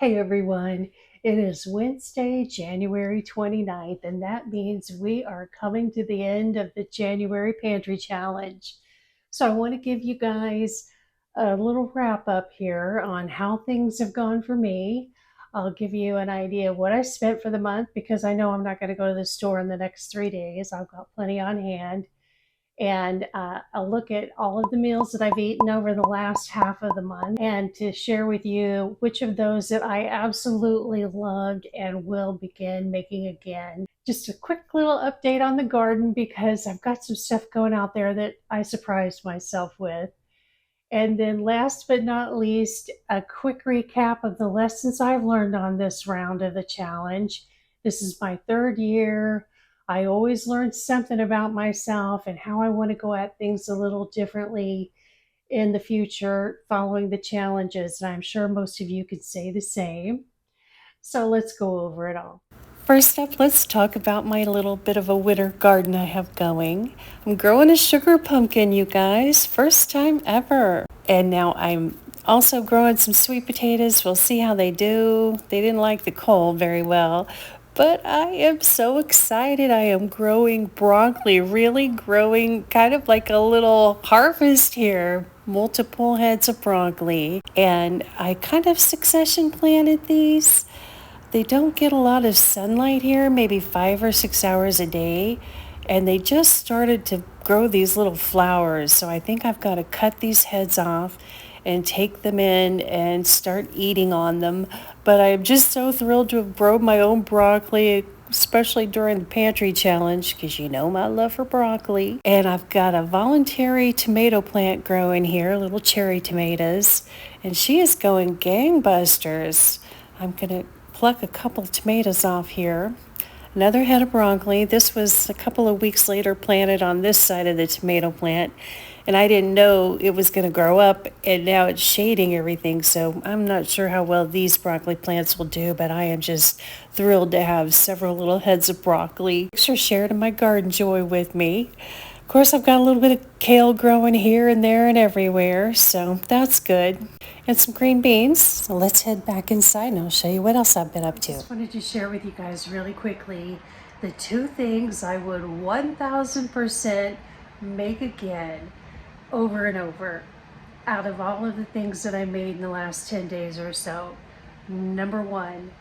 Hey everyone, it is Wednesday, January 29th, and that means we are coming to the end of the January Pantry Challenge. So I want to give you guys a little wrap up here on how things have gone for me. I'll give you an idea of what I spent for the month because I know I'm not going to go to the store in the next 3 days. I've got plenty on hand, and I'll look at all of the meals that I've eaten over the last half of the month and to share with you which of those that I absolutely loved and will begin making again. Just a quick little update on the garden because I've got some stuff going out there that I surprised myself with. And then last but not least, a quick recap of the lessons I've learned on this round of the challenge. This is my third year. I always learn something about myself and how I want to go at things a little differently in the future following the challenges. And I'm sure most of you could say the same. So let's go over it all. First up, let's talk about my little bit of a winter garden I have going. I'm growing a sugar pumpkin, you guys. First time ever. And now I'm also growing some sweet potatoes. We'll see how they do. They didn't like the cold very well. But I am so excited. I am growing broccoli, really growing kind of like a little harvest here. Multiple heads of broccoli. And I kind of succession planted these. They don't get a lot of sunlight here, maybe 5 or 6 hours a day, and they just started to grow these little flowers. So I think I've got to cut these heads off and take them in and start eating on them. But I'm just so thrilled to have grown my own broccoli, especially during the pantry challenge, because you know my love for broccoli. And I've got a voluntary tomato plant growing here, little cherry tomatoes, and she is going gangbusters. I'm going to pluck a couple tomatoes off here. Another head of broccoli. This was a couple of weeks later planted on this side of the tomato plant, and I didn't know it was going to grow up, and now it's shading everything, so I'm not sure how well these broccoli plants will do, but I am just thrilled to have several little heads of broccoli. Thanks for sharing my garden joy with me. Of course, I've got a little bit of kale growing here and there and everywhere, so that's good. And some green beans. So let's head back inside and I'll show you what else I've been up to. I just wanted to share with you guys really quickly the two things I would 1000% make again over and over out of all of the things that I made in the last 10 days or so. Number one,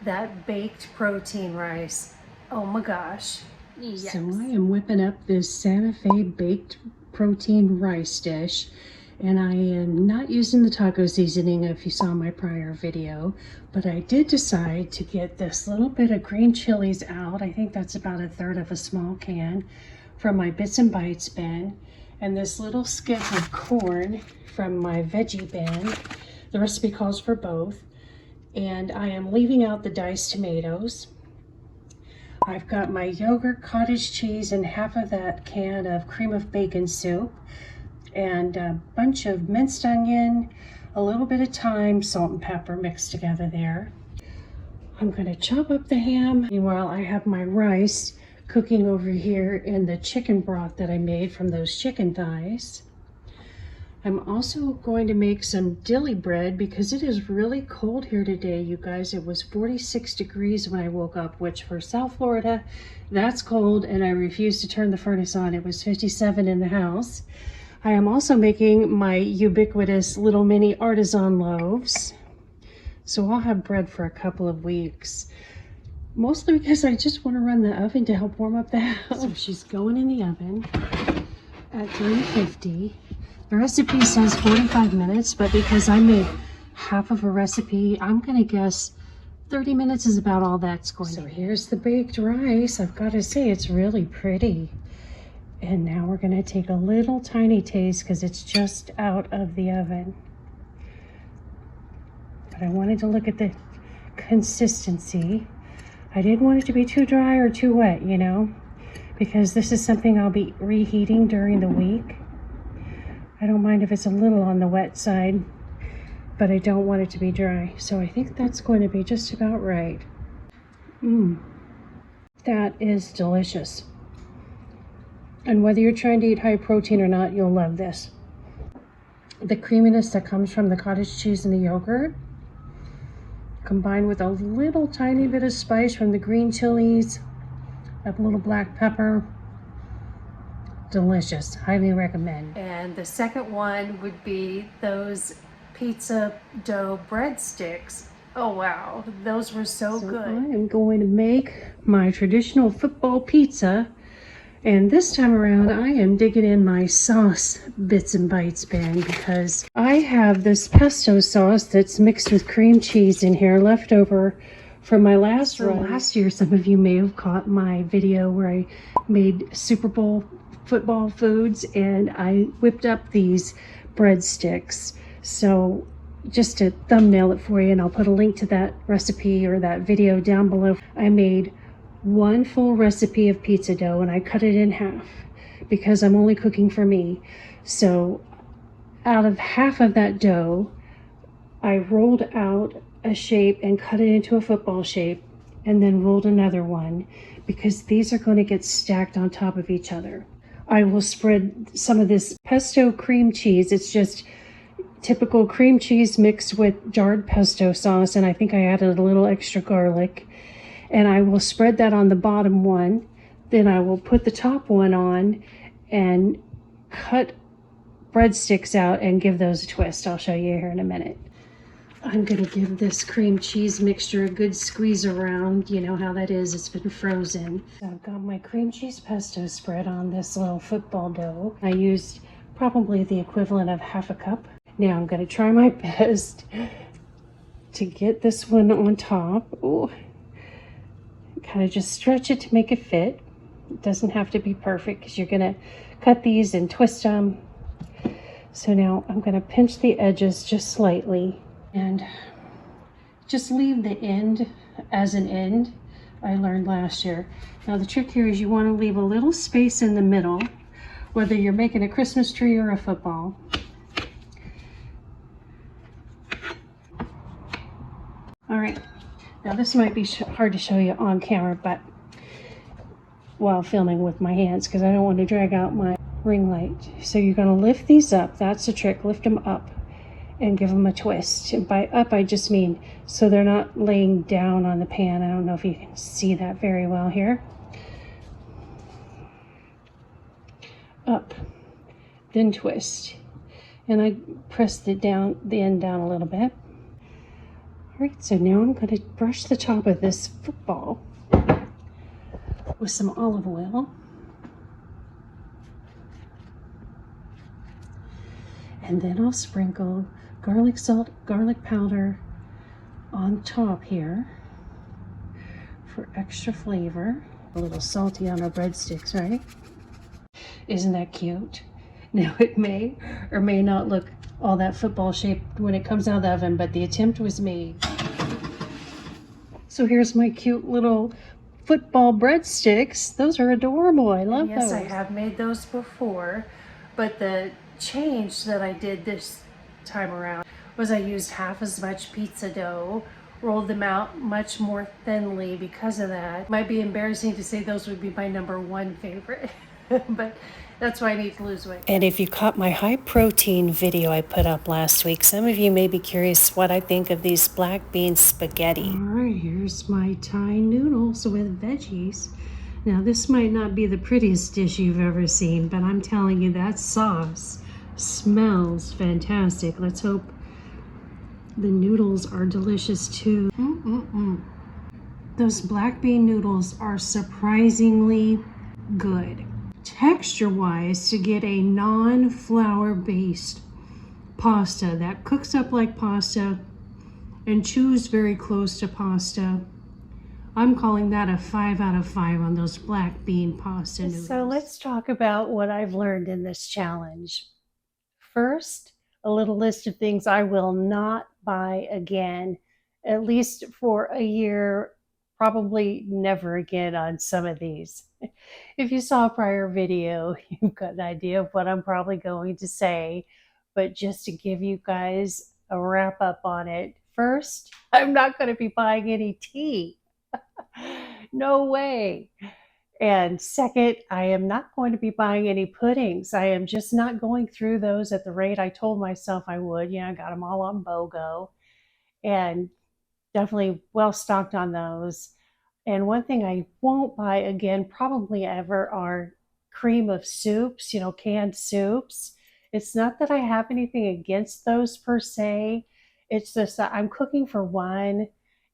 that baked protein rice. Oh my gosh. Yes. So I am whipping up this Santa Fe baked protein rice dish, and I am not using the taco seasoning if you saw my prior video, but I did decide to get this little bit of green chilies out. I think that's about 1/3 of a small can from my Bits and Bites bin, and this little skip of corn from my veggie bin. The recipe calls for both, and I am leaving out the diced tomatoes. I've got my yogurt, cottage cheese, and half of that can of cream of bacon soup, and a bunch of minced onion, a little bit of thyme, salt and pepper mixed together there. I'm going to chop up the ham. Meanwhile, I have my rice cooking over here in the chicken broth that I made from those chicken thighs. I'm also going to make some dilly bread because it is really cold here today, you guys. It was 46 degrees when I woke up, which for South Florida, that's cold, and I refused to turn the furnace on. It was 57 in the house. I am also making my ubiquitous little mini artisan loaves. So I'll have bread for a couple of weeks. Mostly because I just want to run the oven to help warm up the house. So she's going in the oven at 350. The recipe says 45 minutes, but because I made half of a recipe, I'm going to guess 30 minutes is about all that's going to be. So here's the baked rice. I've got to say, it's really pretty. And now we're going to take a little tiny taste because it's just out of the oven. But I wanted to look at the consistency. I didn't want it to be too dry or too wet, you know, because this is something I'll be reheating during the week. I don't mind if it's a little on the wet side, but I don't want it to be dry. So I think that's going to be just about right. That is delicious. And whether you're trying to eat high protein or not, you'll love this. The creaminess that comes from the cottage cheese and the yogurt combined with a little tiny bit of spice from the green chilies, a little black pepper. Delicious, highly recommend. And the second one would be those pizza dough breadsticks. Oh wow, those were so good. I am going to make my traditional football pizza, and this time around I am digging in my sauce bits and bites bin because I have this pesto sauce that's mixed with cream cheese in here left over from my last run. Last year, some of you may have caught my video where I made Super Bowl football foods, and I whipped up these breadsticks. So just to thumbnail it for you, and I'll put a link to that recipe or that video down below. I made one full recipe of pizza dough and I cut it in half because I'm only cooking for me. So out of half of that dough, I rolled out a shape and cut it into a football shape, and then rolled another one because these are going to get stacked on top of each other. I will spread some of this pesto cream cheese. It's just typical cream cheese mixed with jarred pesto sauce, and I think I added a little extra garlic. And I will spread that on the bottom one. Then I will put the top one on and cut breadsticks out and give those a twist. I'll show you here in a minute. I'm going to give this cream cheese mixture a good squeeze around. You know how that is, it's been frozen. So I've got my cream cheese pesto spread on this little football dough. I used probably the equivalent of half a cup. Now I'm going to try my best to get this one on top. Ooh. Kind of just stretch it to make it fit. It doesn't have to be perfect because you're going to cut these and twist them. So now I'm going to pinch the edges just slightly and just leave the end as an end. I learned last year. Now the trick here is you want to leave a little space in the middle, whether you're making a Christmas tree or a football. All right, now this might be hard to show you on camera, but while filming with my hands, because I don't want to drag out my ring light. So you're going to lift these up. That's the trick. Lift them up and give them a twist. And by up, I just mean so they're not laying down on the pan. I don't know if you can see that very well here. Up, then twist. And I press the end down a little bit. All right, so now I'm going to brush the top of this football with some olive oil. And then I'll sprinkle garlic salt, garlic powder on top here for extra flavor. A little salty on our breadsticks, right? Isn't that cute? Now it may or may not look all that football shaped when it comes out of the oven, but the attempt was made. So here's my cute little football breadsticks. Those are adorable. I love those. Yes, I have made those before, but the change that I did this time around was I used half as much pizza dough, rolled them out much more thinly because of that. It might be embarrassing to say those would be my #1 favorite, but that's why I need to lose weight. And if you caught my high protein video I put up last week, some of you may be curious what I think of these black bean spaghetti. All right, here's my Thai noodles with veggies. Now this might not be the prettiest dish you've ever seen, but I'm telling you that sauce smells fantastic. Let's hope the noodles are delicious too. Those black bean noodles are surprisingly good. Texture-wise, to get a non-flour based pasta that cooks up like pasta and chews very close to pasta, I'm calling that a 5 out of 5 on those black bean pasta noodles. So let's talk about what I've learned in this challenge. First, a little list of things I will not buy again, at least for a year, probably never again on some of these. If you saw a prior video, you've got an idea of what I'm probably going to say, but just to give you guys a wrap up on it. First, I'm not going to be buying any tea. No way. And second, I am not going to be buying any puddings. I am just not going through those at the rate I told myself I would. I got them all on BOGO. And definitely well stocked on those. And one thing I won't buy again, probably ever, are cream of soups, canned soups. It's not that I have anything against those per se. It's just that I'm cooking for one,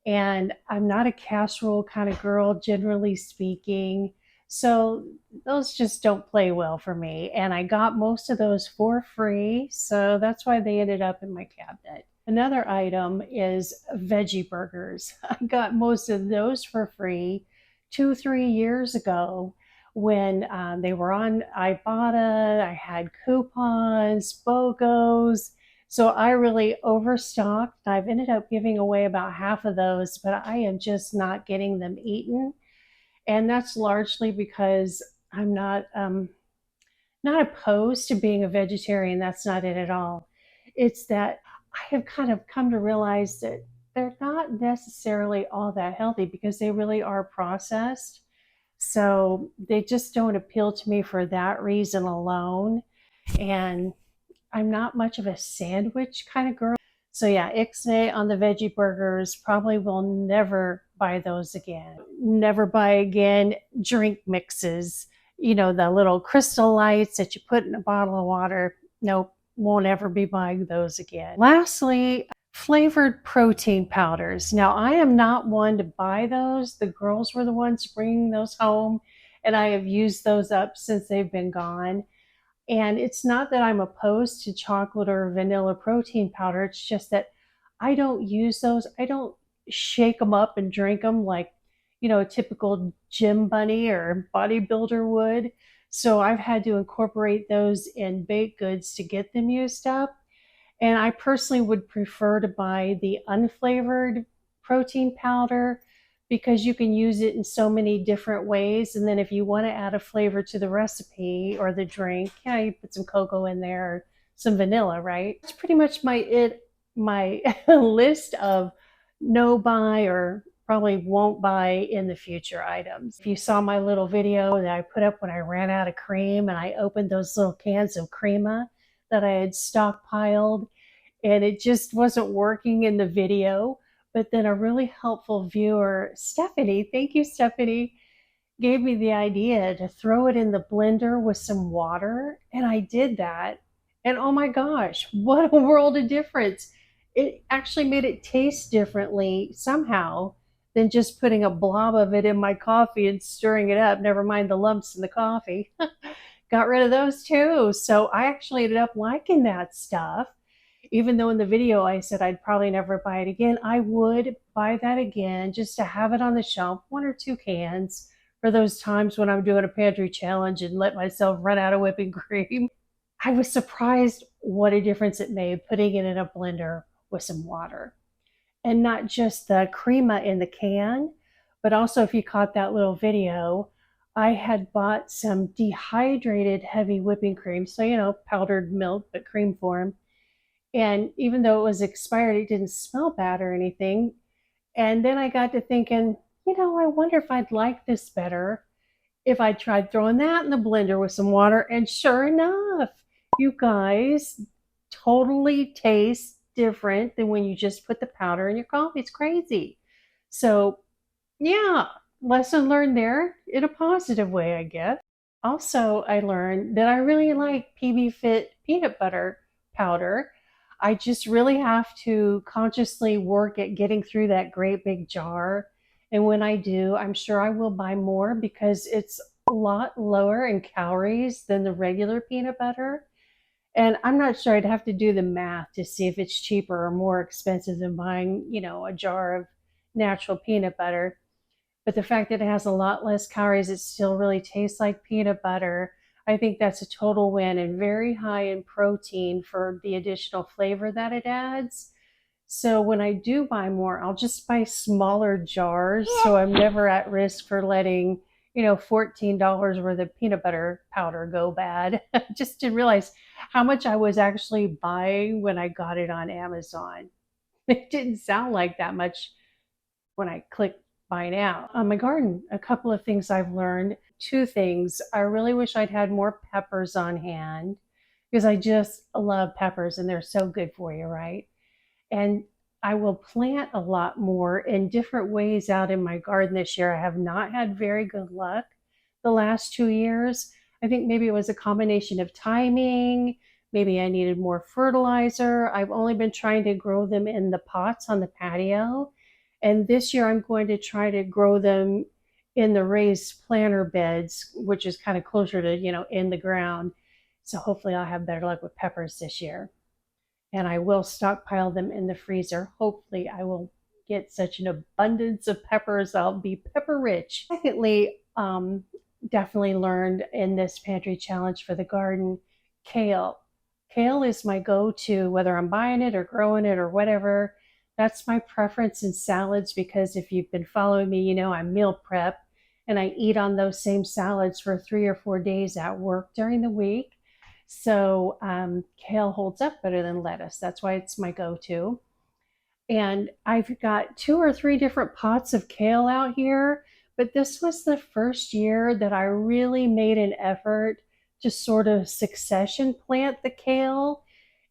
and I'm not a casserole kind of girl, generally speaking. So those just don't play well for me. And I got most of those for free. So that's why they ended up in my cabinet. Another item is veggie burgers. I got most of those for free 2, 3 years ago when they were on Ibotta. I had coupons, BOGOs. So I really overstocked. I've ended up giving away about half of those, but I am just not getting them eaten. And that's largely because I'm not opposed to being a vegetarian. That's not it at all. It's that I have kind of come to realize that they're not necessarily all that healthy because they really are processed. So they just don't appeal to me for that reason alone. And I'm not much of a sandwich kind of girl. So yeah, ixnay on the veggie burgers. Probably will never buy those again. Never buy again drink mixes. The little crystal lights that you put in a bottle of water. Nope, won't ever be buying those again. Lastly, flavored protein powders. Now, I am not one to buy those. The girls were the ones bringing those home, and I have used those up since they've been gone. And it's not that I'm opposed to chocolate or vanilla protein powder. It's just that I don't use those. I don't shake them up and drink them like, a typical gym bunny or bodybuilder would. So I've had to incorporate those in baked goods to get them used up. And I personally would prefer to buy the unflavored protein powder because you can use it in so many different ways. And then if you want to add a flavor to the recipe or the drink, you put some cocoa in there or some vanilla, right? It's pretty much my list of no buy or probably won't buy in the future items. If you saw my little video that I put up when I ran out of cream and I opened those little cans of crema that I had stockpiled, and it just wasn't working in the video. But then a really helpful viewer, Stephanie, thank you, Stephanie, gave me the idea to throw it in the blender with some water. And I did that. And oh my gosh, what a world of difference. It actually made it taste differently somehow than just putting a blob of it in my coffee and stirring it up, never mind the lumps in the coffee. Got rid of those too. So I actually ended up liking that stuff. Even though in the video I said I'd probably never buy it again, I would buy that again just to have it on the shelf, 1 or 2 cans for those times when I'm doing a pantry challenge and let myself run out of whipping cream. I was surprised what a difference it made putting it in a blender with some water. And not just the crema in the can, but also if you caught that little video, I had bought some dehydrated heavy whipping cream. So, powdered milk, but cream form. And even though it was expired, it didn't smell bad or anything. And then I got to thinking, I wonder if I'd like this better if I tried throwing that in the blender with some water. And sure enough, you guys, totally tastes different than when you just put the powder in your coffee. It's crazy. So, yeah, lesson learned there in a positive way, I guess. Also, I learned that I really like PB Fit peanut butter powder. I just really have to consciously work at getting through that great big jar. And when I do, I'm sure I will buy more because it's a lot lower in calories than the regular peanut butter. And I'm not sure, I'd have to do the math to see if it's cheaper or more expensive than buying, a jar of natural peanut butter. But the fact that it has a lot less calories, it still really tastes like peanut butter. I think that's a total win and very high in protein for the additional flavor that it adds. So when I do buy more, I'll just buy smaller jars so I'm never at risk for letting, $14 worth of peanut butter powder go bad. Just didn't realize how much I was actually buying when I got it on Amazon. It didn't sound like that much when I clicked buy now. On my garden, a couple of things I've learned. 2 things. I really wish I'd had more peppers on hand because I just love peppers and they're so good for you, right? And I will plant a lot more in different ways out in my garden this year. I have not had very good luck the last 2 years. I think maybe it was a combination of timing. Maybe I needed more fertilizer. I've only been trying to grow them in the pots on the patio. And this year I'm going to try to grow them in the raised planter beds, which is kind of closer to, in the ground. So hopefully I'll have better luck with peppers this year, and I will stockpile them in the freezer. Hopefully, I will get such an abundance of peppers, I'll be pepper rich. Secondly, definitely learned in this pantry challenge for the garden, kale. Kale is my go to, whether I'm buying it or growing it or whatever. That's my preference in salads because if you've been following me, you know I meal prep and I eat on those same salads for 3 or 4 days at work during the week. So kale holds up better than lettuce. That's why it's my go-to. And I've got 2 or 3 different pots of kale out here, but this was the first year that I really made an effort to sort of succession plant the kale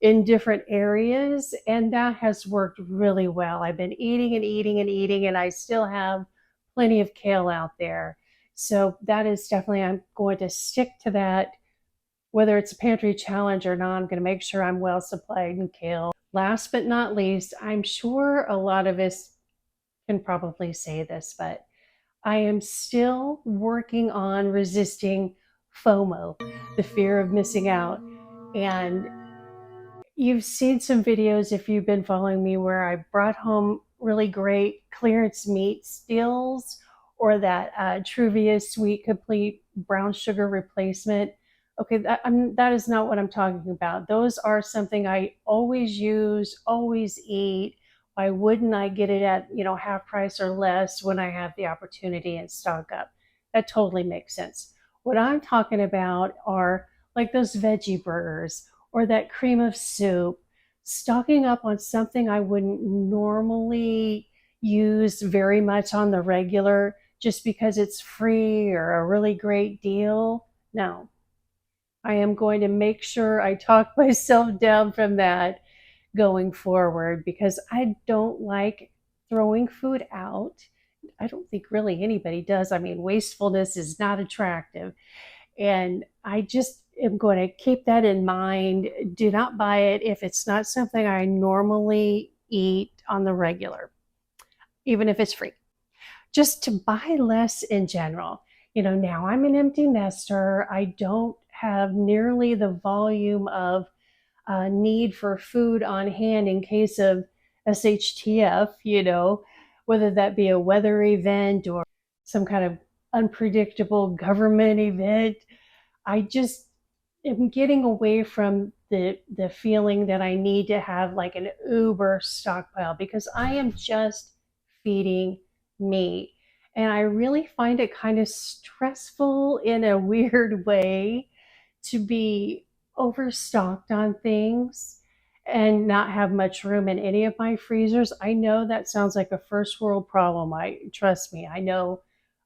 in different areas, and that has worked really well. I've been eating and eating and eating, and I still have plenty of kale out there. So that is definitely, I'm going to stick to that whether it's a pantry challenge or not. I'm going to make sure I'm well supplied in kale. Last but not least, I'm sure a lot of us can probably say this, but I am still working on resisting FOMO, the fear of missing out. And you've seen some videos, if you've been following me, where I brought home really great clearance meat deals, or that Truvia Sweet Complete brown sugar replacement. Okay, that is not what I'm talking about. Those are something I always use, always eat. Why wouldn't I get it at half price or less when I have the opportunity and stock up? That totally makes sense. What I'm talking about are like those veggie burgers or that cream of soup, stocking up on something I wouldn't normally use very much on the regular just because it's free or a really great deal. No, I am going to make sure I talk myself down from that going forward because I don't like throwing food out. I don't think really anybody does. I mean, wastefulness is not attractive. And I just am going to keep that in mind. Do not buy it if it's not something I normally eat on the regular, even if it's free. Just to buy less in general. Now I'm an empty nester. I don't have nearly the volume of need for food on hand in case of SHTF, whether that be a weather event or some kind of unpredictable government event. I just am getting away from the feeling that I need to have like an uber stockpile because I am just feeding me. And I really find it kind of stressful in a weird way to be overstocked on things and not have much room in any of my freezers. I know that sounds like a first world problem. Trust me, I know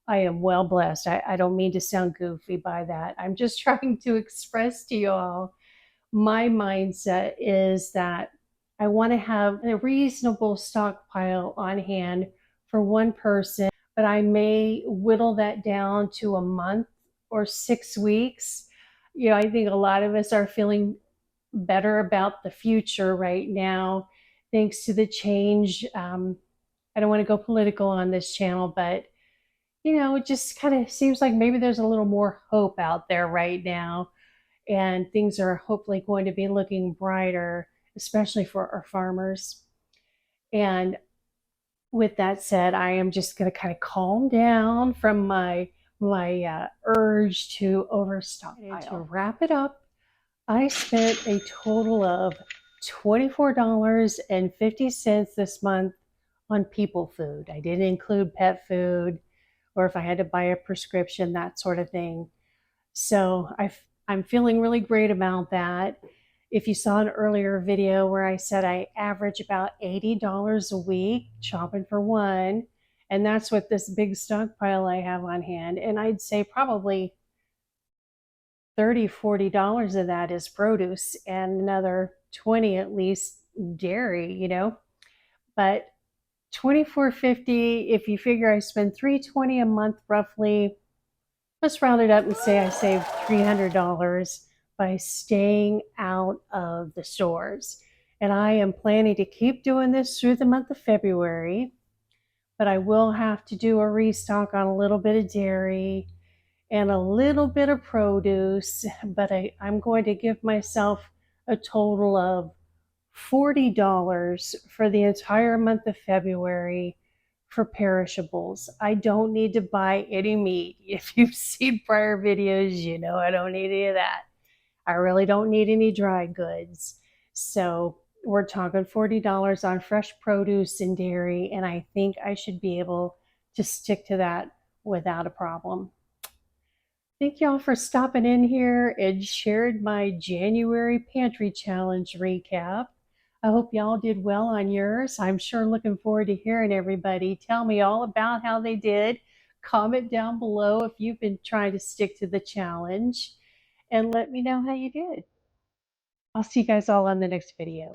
I am well blessed. I don't mean to sound goofy by that. I'm just trying to express to you all my mindset is that I want to have a reasonable stockpile on hand for one person, but I may whittle that down to a month or 6 weeks. I think a lot of us are feeling better about the future right now, thanks to the change. I don't want to go political on this channel, but it just kind of seems like maybe there's a little more hope out there right now, and things are hopefully going to be looking brighter, especially for our farmers. And with that said, I am just going to kind of calm down from my urge to overstock. To wrap it up, I spent a total of $24.50 this month on people food. I didn't include pet food or if I had to buy a prescription, that sort of thing. So I'm feeling really great about that. If you saw an earlier video where I said I average about $80 a week shopping for one, and that's what this big stockpile I have on hand. And I'd say probably $30, $40 of that is produce and another 20 at least dairy, But $24.50, if you figure I spend $320 a month roughly, let's round it up and say I saved $300 by staying out of the stores. And I am planning to keep doing this through the month of February, but I will have to do a restock on a little bit of dairy and a little bit of produce, but I'm going to give myself a total of $40 for the entire month of February for perishables. I don't need to buy any meat. If you've seen prior videos, you know I don't need any of that. I really don't need any dry goods. So we're talking $40 on fresh produce and dairy, and I think I should be able to stick to that without a problem. Thank y'all for stopping in here and shared my January Pantry Challenge recap. I hope y'all did well on yours. I'm sure looking forward to hearing everybody tell me all about how they did. Comment down below if you've been trying to stick to the challenge and let me know how you did. I'll see you guys all on the next video.